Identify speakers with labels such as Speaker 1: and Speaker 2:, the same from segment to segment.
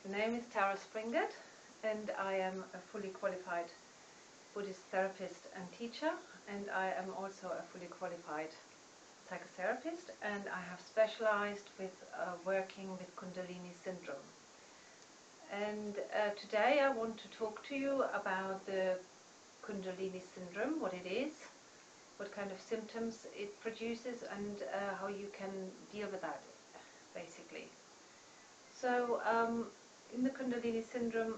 Speaker 1: My name is Tara Springett and I am a fully qualified Buddhist therapist and teacher, and I am also a fully qualified psychotherapist, and I have specialized with working with Kundalini Syndrome. And today I want to talk to you about the Kundalini Syndrome, what it is, what kind of symptoms it produces, and how you can deal with that, basically. So in the Kundalini Syndrome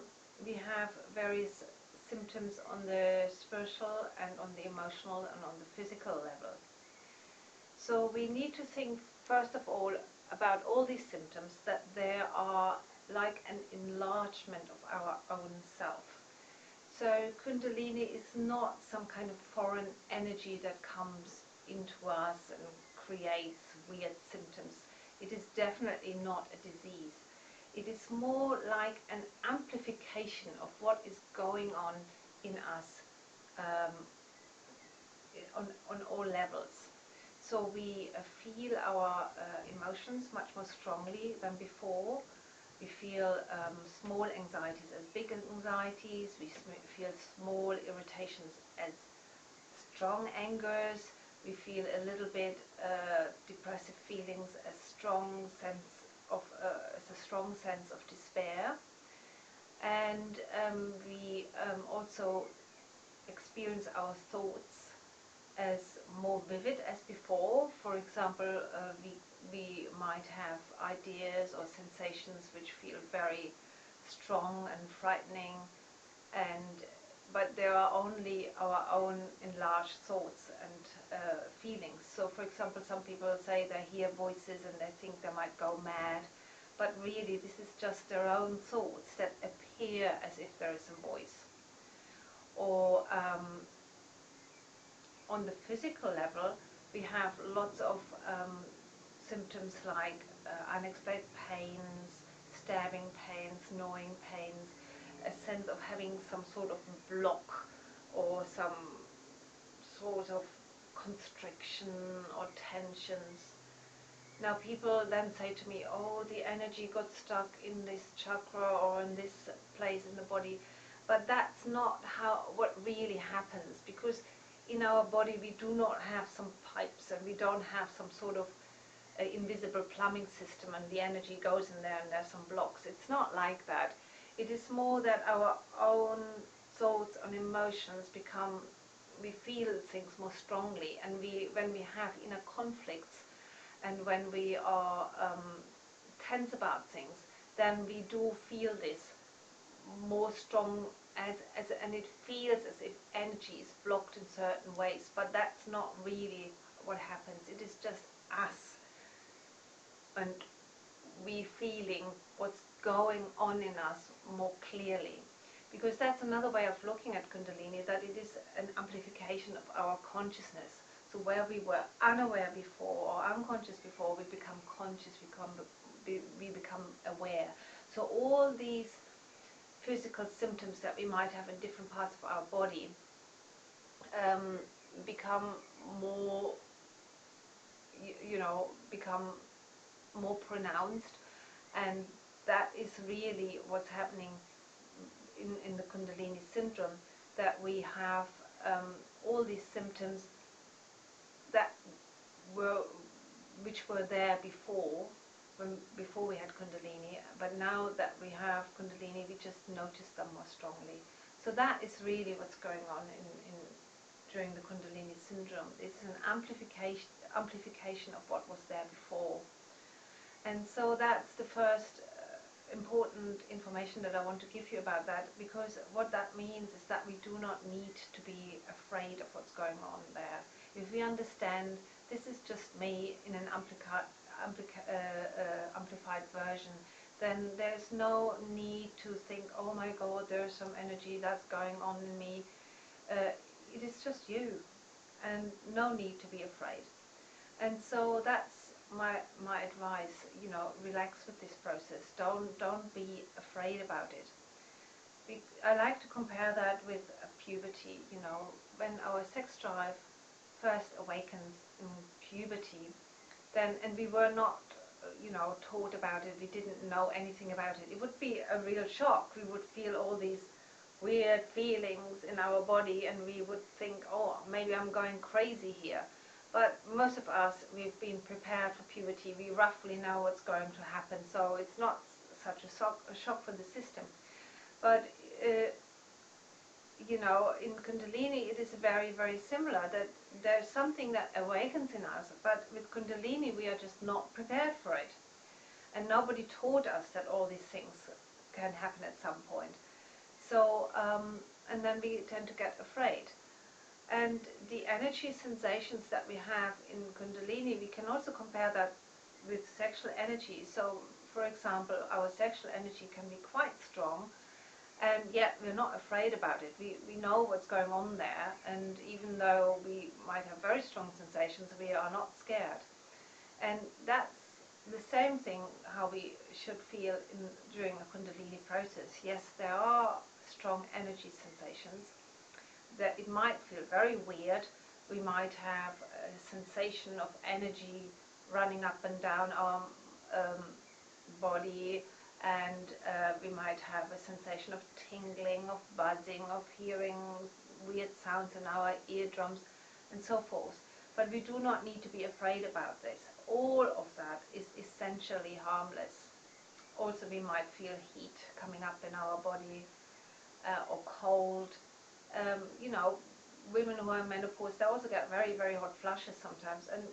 Speaker 1: we have various symptoms on the spiritual and on the emotional and on the physical level. So we need to think first of all about all these symptoms, that they are like an enlargement of our own self. So Kundalini is not some kind of foreign energy that comes into us and creates weird symptoms. It is definitely not a disease. It is more like an amplification of what is going on in us on all levels. So we feel our emotions much more strongly than before. We feel small anxieties as big anxieties. We feel small irritations as strong angers. We feel a little bit depressive feelings as a strong sense of despair. And we also experience our thoughts as more vivid as before. For example, we might have ideas or sensations which feel very strong and frightening, but they are only our own enlarged thoughts and feelings. So for example, some people say they hear voices and they think they might go mad, but really this is just their own thoughts that appear as if there is a voice. Or on the physical level, we have lots of symptoms like unexplained pains, stabbing pains, gnawing pains, a sense of having some sort of block or some sort of constriction or tensions. Now people then say to me, oh, the energy got stuck in this chakra or in this place in the body, but that's not what really happens, because in our body we do not have some pipes and we don't have some sort of invisible plumbing system and the energy goes in there and there's some blocks. It's not like that. It is more that our own thoughts and emotions we feel things more strongly, and when we have inner conflicts and when we are tense about things, then we do feel this more strong, and it feels as if energy is blocked in certain ways, but that's not really what happens. It is just us and we feeling what's going on in us more clearly, because that's another way of looking at Kundalini, that it is an amplification of our consciousness. So where we were unaware before or unconscious before, we become conscious, we become aware. So all these physical symptoms that we might have in different parts of our body become more, become more pronounced, and that is really what's happening in the Kundalini Syndrome, that we have all these symptoms which were there before we had Kundalini, but now that we have Kundalini we just notice them more strongly. So that is really what's going on during the Kundalini Syndrome. It's an amplification of what was there before. And so that's the first important information that I want to give you about that, because what that means is that we do not need to be afraid of what's going on there. If we understand this is just me in an amplified version, then there's no need to think, oh my God, there's some energy that's going on in me. It is just you, and no need to be afraid. And so that's my advice. Relax with this process. Don't be afraid about it. I like to compare that with puberty. When our sex drive first awakens in puberty, and we were not taught about it, we didn't know anything about it, it would be a real shock. We would feel all these weird feelings in our body and we would think, oh, maybe I'm going crazy here. But most of us, we've been prepared for puberty. We roughly know what's going to happen, so it's not such a shock for the system. But in Kundalini it is very, very similar, that there's something that awakens in us, but with Kundalini we are just not prepared for it. And nobody taught us that all these things can happen at some point. So, and then we tend to get afraid. And the energy sensations that we have in Kundalini, we can also compare that with sexual energy. So, for example, our sexual energy can be quite strong, and yet we're not afraid about it. We know what's going on there, and even though we might have very strong sensations, we are not scared. And that's the same thing how we should feel during a Kundalini process. Yes, there are strong energy sensations, that it might feel very weird. We might have a sensation of energy running up and down our body, and we might have a sensation of tingling, of buzzing, of hearing weird sounds in our eardrums and so forth. But we do not need to be afraid about this. All of that is essentially harmless. Also, we might feel heat coming up in our body, or cold. Women who are in menopause, they also get very, very hot flushes sometimes, and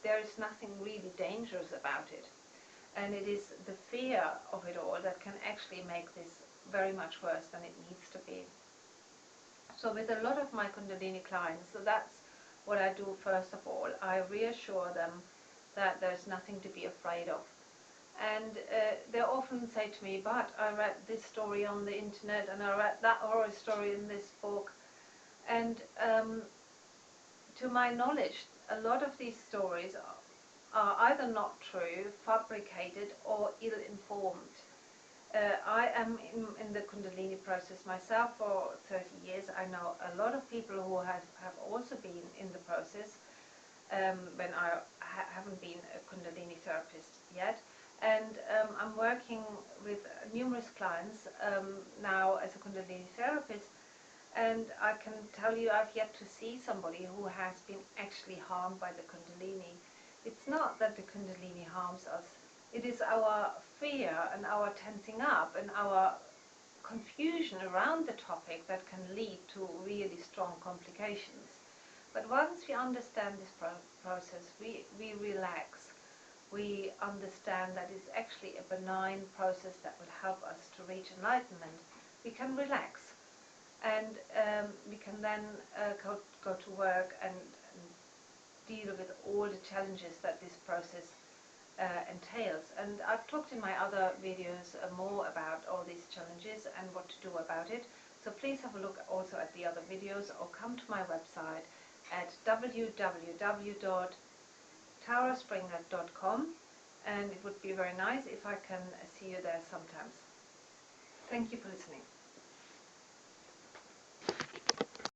Speaker 1: there is nothing really dangerous about it. And it is the fear of it all that can actually make this very much worse than it needs to be. So with a lot of my Kundalini clients, so that's what I do first of all. I reassure them that there's nothing to be afraid of. And they often say to me, but I read this story on the internet and I read that horror story in this book. And to my knowledge, a lot of these stories are either not true, fabricated, or ill-informed. I am in the Kundalini process myself for 30 years. I know a lot of people who have also been in the process when I haven't been a Kundalini therapist yet. And I'm working with numerous clients now as a Kundalini therapist, and I can tell you I've yet to see somebody who has been actually harmed by the Kundalini. It's not that the Kundalini harms us, it is our fear and our tensing up and our confusion around the topic that can lead to really strong complications. But once we understand this process, we relax. We understand that it's actually a benign process that will help us to reach enlightenment. We can relax, and we can then go to work and deal with all the challenges that this process entails. And I've talked in my other videos more about all these challenges and what to do about it. So please have a look also at the other videos, or come to my website at www.taraspringett.com, and it would be very nice if I can see you there sometimes. Thank you for listening.